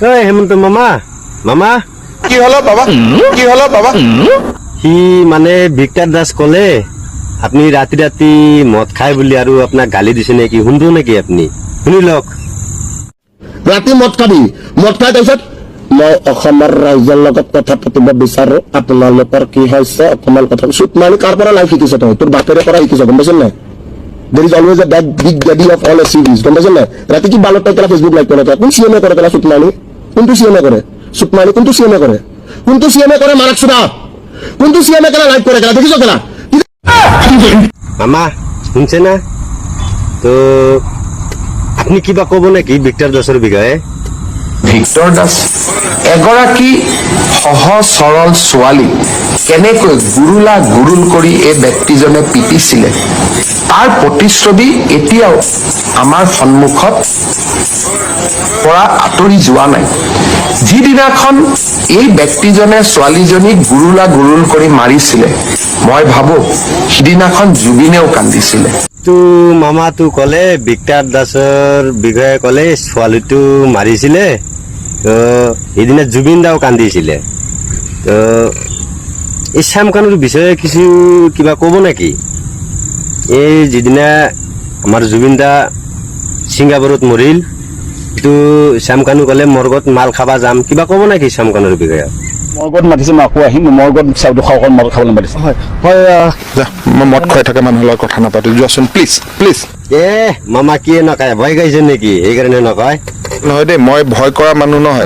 হেমন্ত মামা মামা কি হলো বাবা কি হলো বাবা সি মানে ভিক্টর দাস কলে আপনি রাতি রাতি মদ খাই বুলি আৰু আপোনাক গালি দিছে নেকি শুনটো নেকি আপুনি শুনি লওক ৰাতি মদ খাই তাৰপিছত মই অসমৰ ৰাইজৰ লগত কথা পাতিব বিচাৰো আপোনালোকৰ কি হৈছে অকমান কথা চুপ মাৰি কাৰ পৰা লাইফ শিকিছ তই তোৰ বাপেৰে পৰা শিকিছ গম পাইছ নাই there is always a that big daddy of all series গম পাইছ নাই ৰাতি কি বালত তই ফেচবুক লাইভ কৰে কোন সিএমএ কৰে তই চুপ মাৰি কোনটো সিএমএ কৰে চুপ মাৰি কোনটো সিএমএ কৰে মাৰক সুদা কোনটো সিএমএ কৰা লাইভ কৰে দেখিছ কেলা মামা শুনছে না তো আপনি কিবা কব নেকি ভিক্টর দাসৰ বিষয়ে ভিক্টৰ দাস এগৰাকী সহজ সৰল ছোৱালী কেনেকৈ গুৰুল কৰি এই ব্যক্তিজনে পিটিছিলে তাৰ প্ৰতিশ্ৰুতি এতিয়াও আমাৰ সন্মুখত পৰা আঁতৰি যোৱা নাই যিদিনাখন এই ব্যক্তিজনে ছোৱালীজনীক গুৰুল কৰি মাৰিছিলে মই ভাবো সিদিনাখন জুবিনেও কান্দিছিলে তো মামা তো কলে ভিক্টৰ দাসৰ বিষয়ে কলে ছোৱালীটো মাৰিছিলে তো সেইদিনা জুবিন দাও কান্দিছিলে তো এই শ্যাম কানুৰ বিষয়ে কিছু কিবা কব নেকি এই যিদিনা আমাৰ জুবিন দা ছিংগাপুৰত মৰিল তো শ্যাম কানু কলে মৰ্গত মাল খাবা যাম কিবা কব নেকি শ্যাম কানুৰ বিষয়ে মৰ্গত মাতিছে মই আকৌ আহিম মৰ্গত চাউল খাওঁ মদ খাবলৈ মাতিছে হয় মই মদ খুৱাই থাকে মানুহৰ লগত কথা নাপাতো যোৱাচোন প্লিজ মামা কিয়ে নকয় ভয় খাইছে নেকি সেইকাৰণে নকয় নহয় দেই মই ভয় কৰা মানুহ নহয়